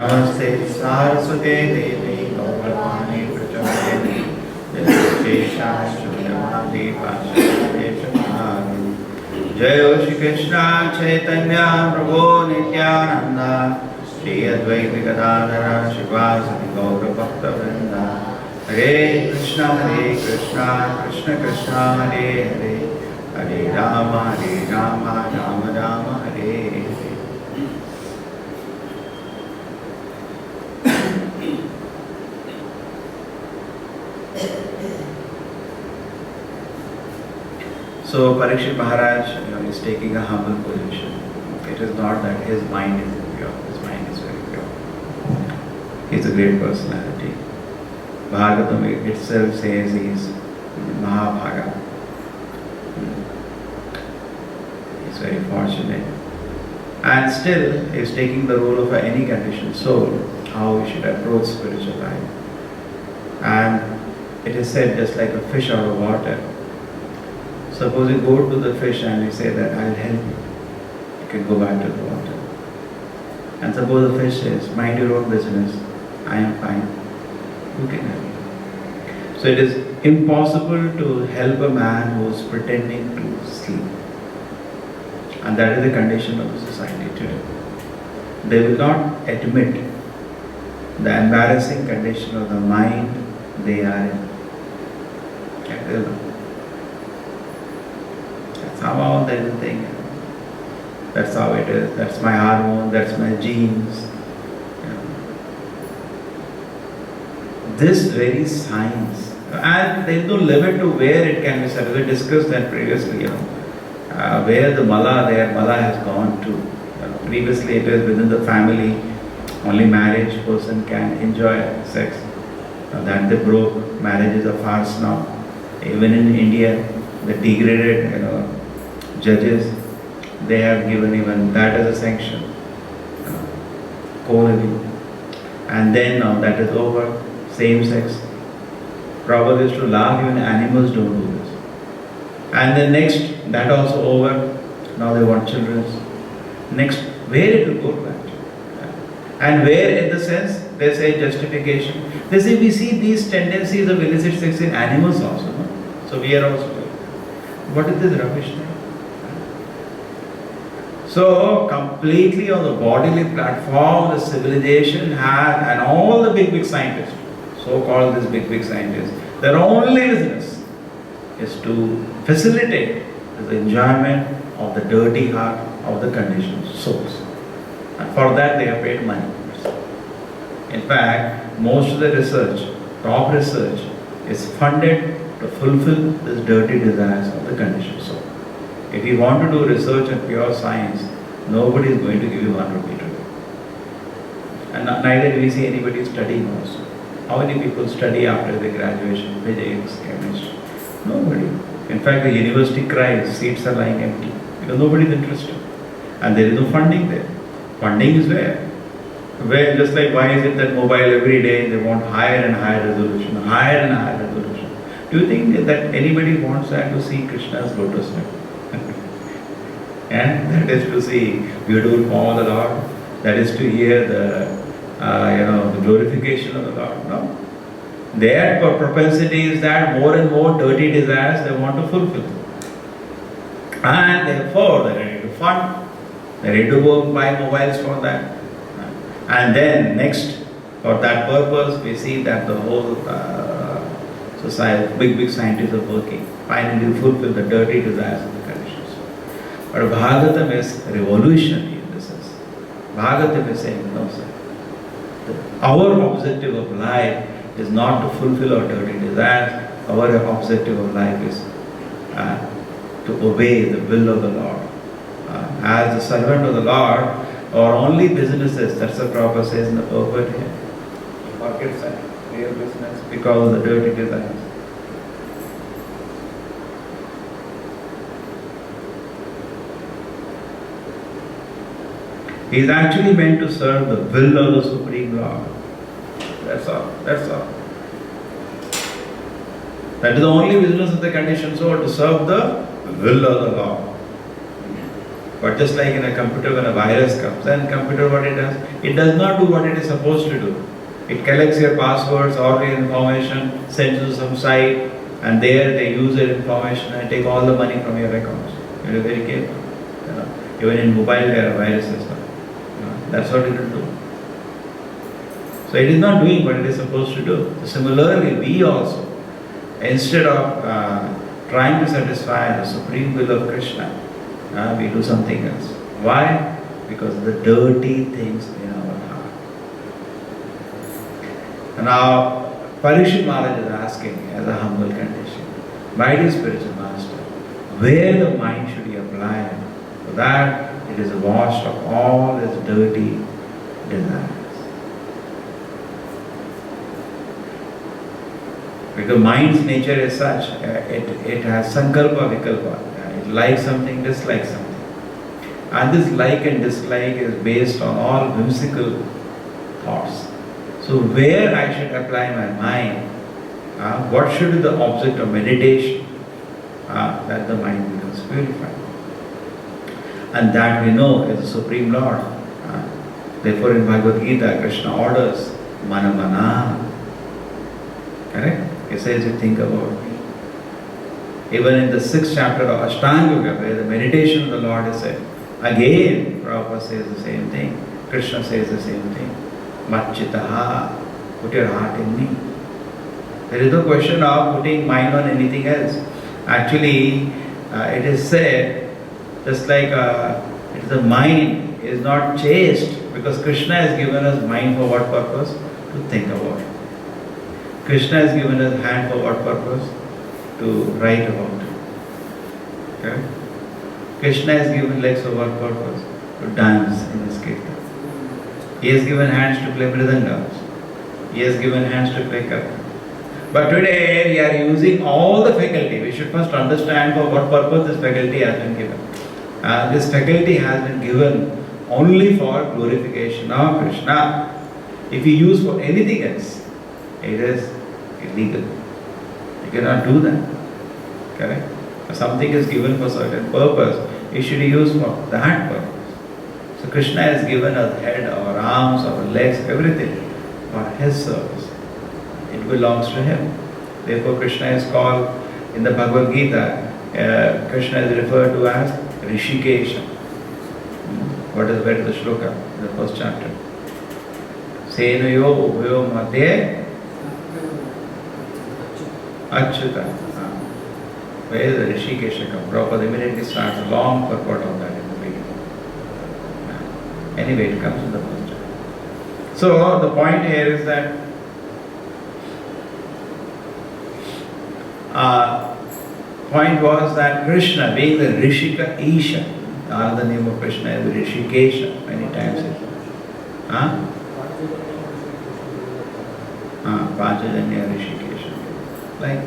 Namaste Saraswate Devi Gauravani Prachayate Shesha Śukadeva Gosvāmī Jayo Shri Krishna Chaitanya Prabhu Nityananda Shri Advaita Gadadhara Śrivāsadi Gaura Bhakta Vrinda Hare Krishna Krishna Krishna Hare Hare Hare Rama Rama Rama Hare Hare. So Parīkṣit Maharaj is taking a humble position. It is not that his mind is impure, his mind is very pure. He is a great personality. Bhagavatam itself says he is Mahabhaga. He is very fortunate. And still he is taking the role of any conditioned soul, how we should approach spiritual life. And it is said just like a fish out of water. Suppose you go to the fish and you say that I'll help you. You can go back to the water. And suppose the fish says, mind your own business, I am fine. Who can help you? So it is impossible to help a man who is pretending to sleep. And that is the condition of the society today. They will not admit the embarrassing condition of the mind they are in. Okay, they will not. Somehow there is a thing. That's how it is. That's my hormone. That's my genes. This very science, and there is no limit to where it can be said. We discussed that previously. Where the mala has gone to. Previously, it was within the family. Only marriage person can enjoy sex. That they broke. Marriage is a farce now. Even in India, the degraded, judges, they have given even that as a sanction. Co-living. And then now that is over, same sex. Probably is to laugh, even animals don't do this. And then next, that also over, now they want children. Next, where it will go back to? And where in the sense, they say justification. They say we see these tendencies of illicit sex in animals also. No? So we are also doing. What is this rubbish now? So, completely on the bodily platform, the civilization had, and all the big scientists, so-called these big scientists, their only business is to facilitate the enjoyment of the dirty heart of the conditioned souls. And for that they have paid money. In fact, most of the research, top research, is funded to fulfill these dirty desires of the conditioned soul. If you want to do research and pure science, nobody is going to give you 1 rupee today. And neither do we see anybody studying also. How many people study after their graduation, physics, chemistry? Nobody. In fact, the university cries, seats are lying empty because nobody is interested. And there is no funding there. Funding is where? Where, just like why is it that mobile every day they want higher and higher resolution, higher and higher resolution? Do you think that anybody wants that to see Krishna's lotus step? And that is to see beautiful form of the Lord. That is to hear the glorification of the Lord. No. Their propensity is that more and more dirty desires they want to fulfill. And therefore they are ready to fund. They are ready to go buy mobiles for that. And then next, for that purpose, we see that the whole society, big scientists are working, finally to fulfill the dirty desires of the conditions. But Bhagavatam is revolutionary in this sense. Bhagavatam is saying, no sir. Our objective of life is not to fulfill our dirty desires. Our objective of life is to obey the will of the Lord. As the servant of the Lord, our only business is, that's what Prabhupada says in the purport here. Forget that real business because of the dirty desires. He is actually meant to serve the will of the Supreme Lord. That's all. That's all. That is the only business of the conditioned soul, to serve the will of the Lord. But just like in a computer, when a virus comes, then computer what it does not do what it is supposed to do. It collects your passwords, all your information, sends you to some site, and there they use that information and take all the money from your accounts. You be very careful. Even in mobile there are viruses now. That's what it will do. So it is not doing what it is supposed to do. So similarly, we also, instead of trying to satisfy the supreme will of Krishna, we do something else. Why? Because of the dirty things in our heart. And now, Parīkṣit Maharaj is asking as a humble condition, my dear spiritual master, where the mind should be applied so that it is washed of all its dirty desires. Because mind's nature is such, it has sankalpa vikalpa. It likes something, dislikes something. And this like and dislike is based on all whimsical thoughts. So where I should apply my mind, what should be the object of meditation, that the mind becomes purified. And that we know is the Supreme Lord. Therefore in Bhagavad Gita, Krishna orders, mana mana. Correct? He says, you think about me. Even in the 6th chapter of Ashtanga Yoga, where the meditation of the Lord is said, again Prabhupada says the same thing. Krishna says the same thing. Machitaha, put your heart in me. There is no question of putting mind on anything else. Actually, it is said, just like the mind is not chaste, because Krishna has given us mind for what purpose? To think about it. Krishna has given us hand for what purpose? To write about it. Okay? Krishna has given legs for what purpose? To dance in his kirtan. He has given hands to play mridangas. He has given hands to play kirtan. But today we are using all the faculty. We should first understand for what purpose this faculty has been given. This faculty has been given only for glorification of Krishna. If you use for anything else, it is illegal. You cannot do that. Correct? If something is given for certain purpose, it should be used for that purpose. So Krishna has given us head, our arms, our legs, everything for his service. It belongs to him. Therefore Krishna is called, in the Bhagavad Gita, Krishna is referred to as Rishikesha. What is where is the shloka? The first chapter. Senayo ubhayo madhye Achyuta. Where is the Rishikesha come? Prabhupada immediately starts a long purport of that in the beginning. Anyway, it comes in the first chapter. So the point here is that point was that Krishna, being the Rishika Isha, another name of Krishna is Rishikesha, many times. Panchajanya Rishikesha. Like,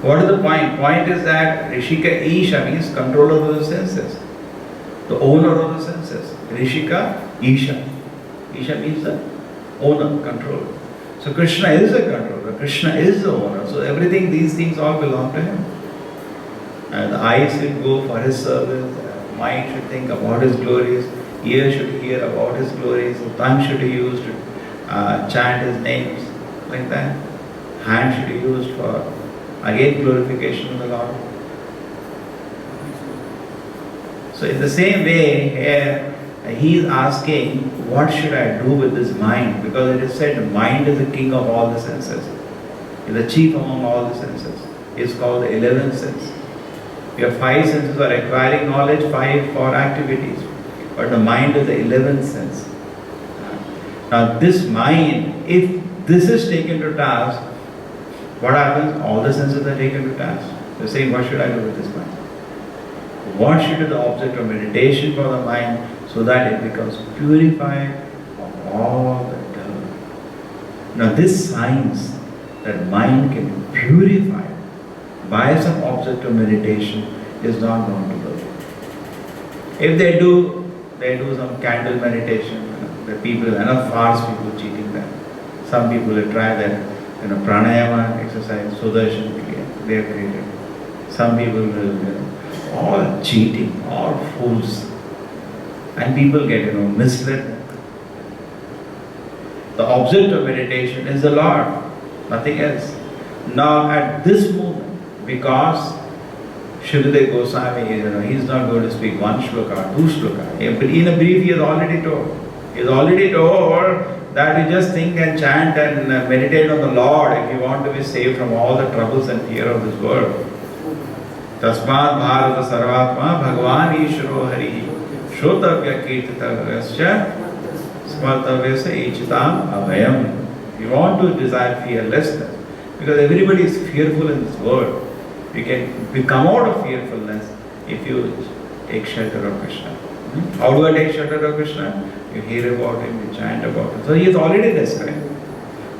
what is the point? Point is that Rishika Isha means controller of the senses, the owner of the senses. Rishika Isha. Isha means the owner, controller. So Krishna is the controller, Krishna is the owner. So everything, these things all belong to him. And the eyes should go for his service, the mind should think about his glories, ear should hear about his glories, the tongue should be used to chant his names, like that. Hand should be used for, again, glorification of the Lord. So in the same way, here, he is asking, what should I do with this mind? Because it is said, the mind is the king of all the senses. It is the chief among all the senses. It is called the 11th sense. We have 5 senses for acquiring knowledge, 5 for activities. But the mind is the 11th sense. Now this mind, if this is taken to task, what happens? All the senses are taken to task. They are saying, what should I do with this mind? What should be the object of meditation for the mind so that it becomes purified of all the dirt? Now this science, that mind can be purified by some object of meditation, is not known to the world. If they do some candle meditation. The people, enough fast people cheating them. Some people will try that, prāṇāyāma exercise, Sudarshan Kriya, they have created. Some people will, all cheating, all fools. And people get, misled. The object of meditation is the Lord, nothing else. Now at this moment, because Śukadeva Gosvāmī, he's not going to speak one shloka, two shloka. But in a brief, he has already told. He has already told that you just think and chant and meditate on the Lord if you want to be saved from all the troubles and fear of this world. Tasmāt bhārata sarvātmā bhagavān īśvaro harihi śrotavya kirtitavyascha smartavyasya ichitam abhayam. You want to desire fearlessness, because everybody is fearful in this world. You can come out of fearfulness if you take shelter of Krishna. How do I take shelter of Krishna? You hear about him, you chant about him. So he is already described.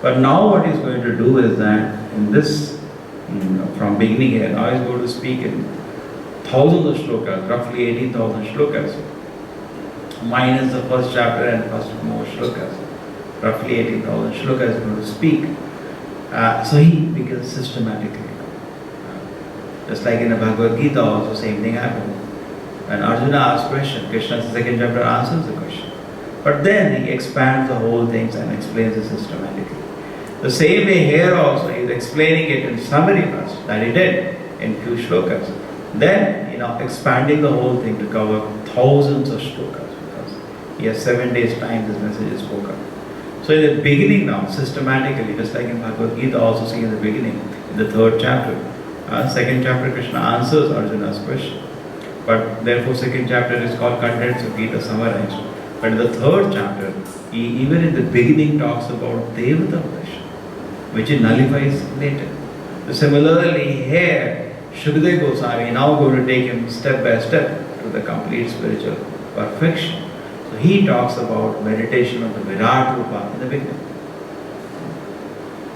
But now what he is going to do is that in this, from beginning here, now he is going to speak in thousands of shlokas, roughly 18,000 shlokas, minus the first chapter and first more shlokas. Roughly 18,000 shlokas he is going to speak. So he begins systematically. Just like in the Bhagavad Gita also, same thing happened. When Arjuna asks question, Krishna's second chapter answers the question. But then he expands the whole things and explains it systematically. The same way here also, he is explaining it in summary first, that he did in few shlokas. Then, expanding the whole thing to cover thousands of shlokas, because he has 7 days time this message is spoken. So in the beginning now, systematically, just like in Bhagavad Gita also see in the beginning, in the third chapter, second chapter Krishna answers Arjuna's question. But therefore second chapter is called Contents of Gita summarized. But in the third chapter, he even in the beginning talks about Devata worship, which he nullifies later. So similarly here, Śukadeva Gosvāmī now going to take him step by step to the complete spiritual perfection. So he talks about meditation of the virāṭ-rūpa in the beginning.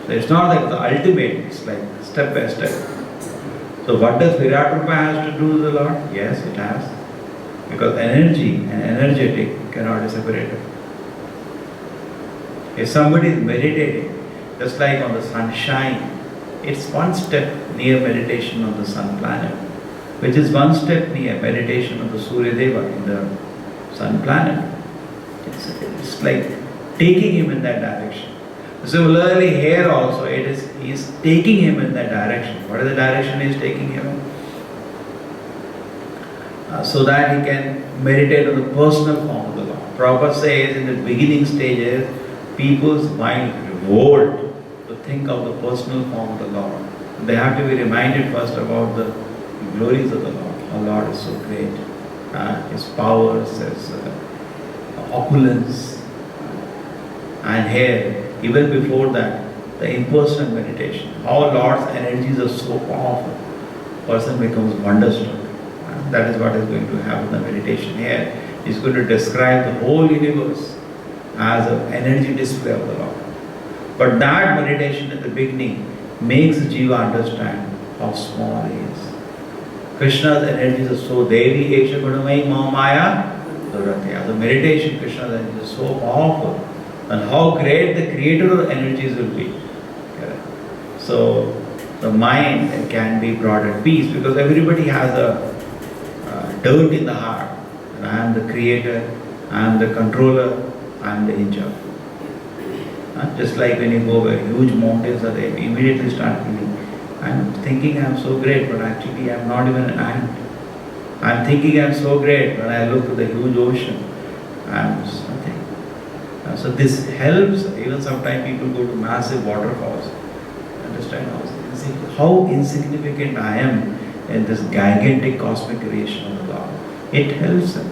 So it's not that the ultimate, it's like step by step. So what does virāṭ-rūpa has to do with the Lord? Yes, it has. Because energy and energetic cannot be separated. If somebody is meditating, just like on the sunshine, it's one step near meditation on the sun planet, which is one step near meditation on the Suryadeva in the sun planet. It's like taking him in that direction. Similarly here also, he is taking him in that direction. What is the direction he is taking him in? So that he can meditate on the personal form of the Lord. Prabhupada says in the beginning stages, people's mind revolt to think of the personal form of the Lord. They have to be reminded first about the glories of the Lord. Our Lord is so great. His powers, His opulence. And here, even before that, the impersonal meditation. How Lord's energies are so powerful. Person becomes wonderstruck. That is what is going to happen in the meditation here. He is going to describe the whole universe as an energy display of the Lord. But that meditation at the beginning makes the Jiva understand how small he is. Krishna's energies are so Devi Esha Gunamai Maya Duratya. The meditation, Krishna's energy is so powerful. And how great the creator of energies will be. So the mind can be brought at peace, because everybody has a dirt in the heart. And I am the creator, I am the controller, I am the in charge. Just like when you go where huge mountains are there, you immediately start feeling, I am thinking I am so great, but actually I am not even an ant. I am thinking I am so great, when I look at the huge ocean, I am nothing. So this helps. Even sometimes people go to massive waterfalls. Understand how insignificant I am in this gigantic cosmic creation of the Lord. It helps them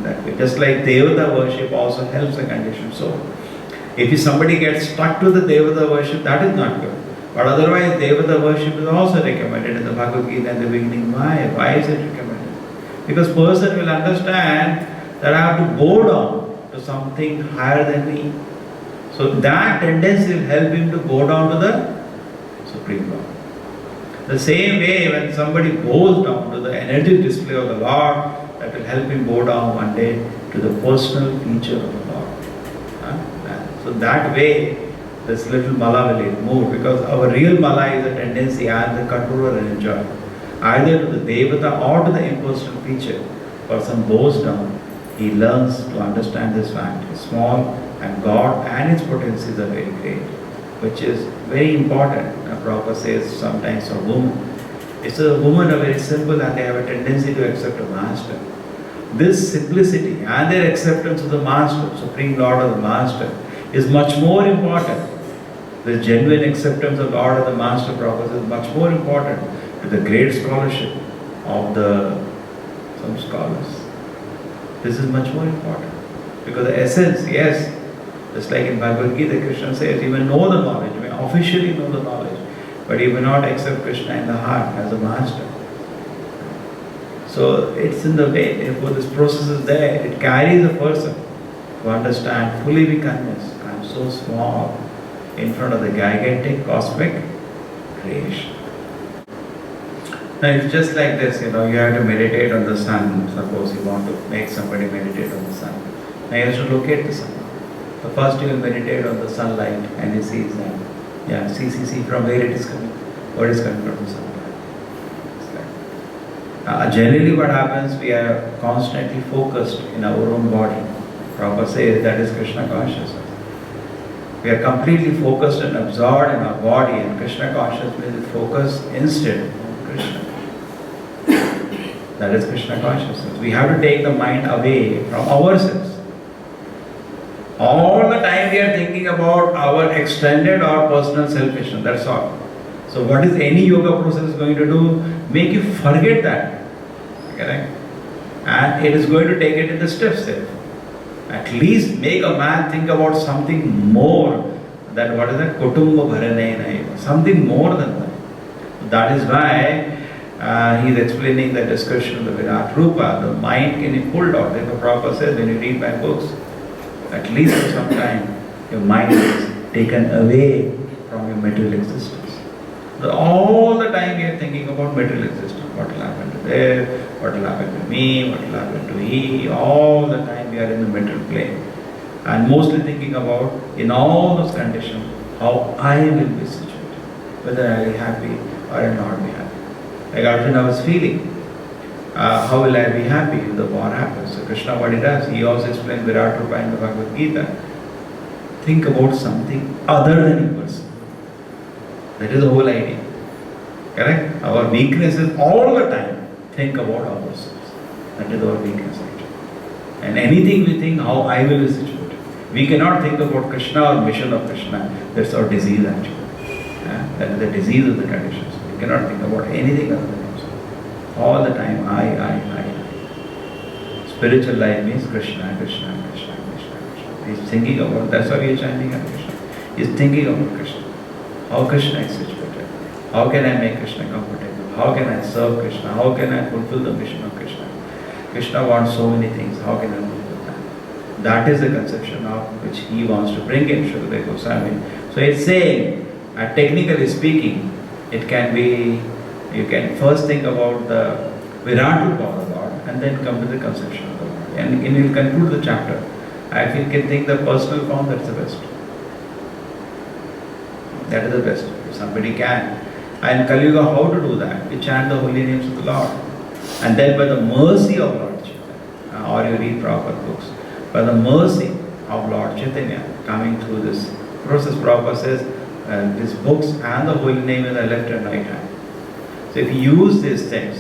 that way. Just like Devata worship also helps a conditioned soul. If somebody gets stuck to the Devata worship, that is not good. But otherwise, Devata worship is also recommended in the Bhagavad Gita at the beginning. Why? Why is it recommended? Because person will understand that I have to bow down to something higher than me. So that tendency will help him to go down to the Supreme Lord. The same way, when somebody bows down to the energy display of the Lord, that will help him bow down one day to the personal feature of the Lord. So that way, this little mala will move, because our real mala is a tendency and the controller and enjoy. Either to the Devata or to the impersonal feature, person bows down he learns to understand this fact. It's small and God and its potencies are very great, which is very important. Prabhupada says sometimes for women. It's a women are very simple and they have a tendency to accept a master. This simplicity and their acceptance of the master, Supreme Lord of the Master, is much more important. The genuine acceptance of Lord of the Master Prabhupada is much more important to the great scholarship of some scholars. This is much more important. Because the essence, yes, just like in Bhagavad Gita, Krishna says, you may know the knowledge, you may officially know the knowledge, but you may not accept Krishna in the heart as a master. So it's in the way, therefore this process is there, it carries a person to understand, fully be convinced, I am so small in front of the gigantic cosmic creation. Now it's just like this, you have to meditate on the sun. Suppose you want to make somebody meditate on the sun. Now you have to locate the sun. So first you will meditate on the sunlight and you see that, see from where it is coming. What is coming from the sunlight. Generally what happens, we are constantly focused in our own body. Prabhupada says that is Krishna consciousness. We are completely focused and absorbed in our body, and Krishna consciousness means focus instead on Krishna. That is Krishna consciousness. We have to take the mind away from ourselves. All the time we are thinking about our extended or personal selfishness, that's all. So what is any yoga process going to do? Make you forget that. Correct? And it is going to take it in the steps there. At least make a man think about something more than what is that? Kutumba bharanena. Something more than that. That is why he is explaining the discussion of the virāṭ-rūpa. The mind can be pulled out. Therefore Prabhupada says, when you read my books, at least for some time, your mind is taken away from your material existence. So all the time we are thinking about material existence. What will happen to them? What will happen to me? What will happen to he? All the time we are in the material plane. And mostly thinking about, in all those conditions, how I will be situated. Whether I will be happy or I will not be happy. Like Arjuna was feeling, how will I be happy if the war happens? So Krishna, what he does, he also explained virāṭ-rūpa in the Bhagavad Gita. Think about something other than yours. That is the whole idea. Correct? Our weakness is all the time think about ourselves. That is our weakness actually. And anything we think, how I will be situated. We cannot think about Krishna or mission of Krishna. That's our disease actually. That is the disease of the conditions. We cannot think about anything other than ourselves. All the time, I. Spiritual life means Krishna, Krishna, Krishna, Krishna, Krishna. He's thinking about, that's why we are chanting Hare Krishna. He's thinking about Krishna. How Krishna is situated. How can I make Krishna comfortable? How can I serve Krishna? How can I fulfill the mission of Krishna? Krishna wants so many things. How can I fulfill that? That is the conception of which he wants to bring in Śukadeva Gosvāmī. So it's saying, technically speaking, it can be, you can first think about the virāṭ-rūpa of the Lord and then come to the conception of the Lord. And he will conclude the chapter. I feel can think the personal form, that's the best. That is the best. If somebody can. And Kali Yuga, how to do that? We chant the holy names of the Lord. And then by the mercy of Lord Chaitanya, or you read Prabhupada books, by the mercy of Lord Chaitanya coming through this process, Prabhupada says, these books and the holy name in the left and right hand. So if you use these things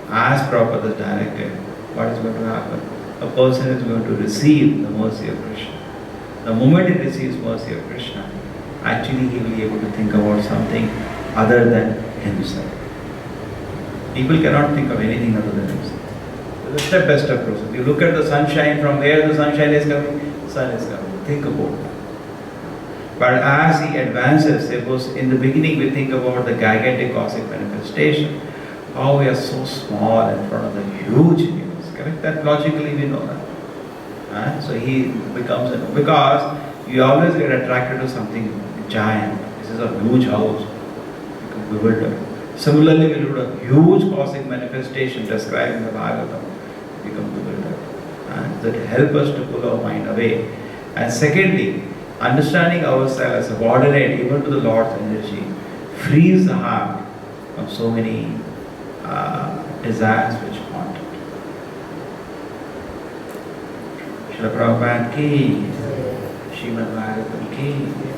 as Prabhupada is directed, what is going to happen? A person is going to receive the mercy of Krishna. The moment he receives mercy of Krishna, actually he will be able to think about something other than himself. People cannot think of anything other than himself. It's a step-by-step process. You look at the sunshine, from where the sunshine is coming, the sun is coming. Think about that. But as he advances, suppose in the beginning we think about the gigantic cosmic manifestation, how we are so small in front of the huge universe. Correct? That logically we know that. So he becomes, because you always get attracted to something giant. This is a huge house. Bewildered. Similarly, we look at a huge cosmic manifestation described in the Bhagavatam, become bewildered. That help us to pull our mind away. And secondly, understanding ourselves as subordinate even to the Lord's energy frees the heart from so many desires which haunt it. Srila Prabhupada ki, Srimad Bhagavatam ki.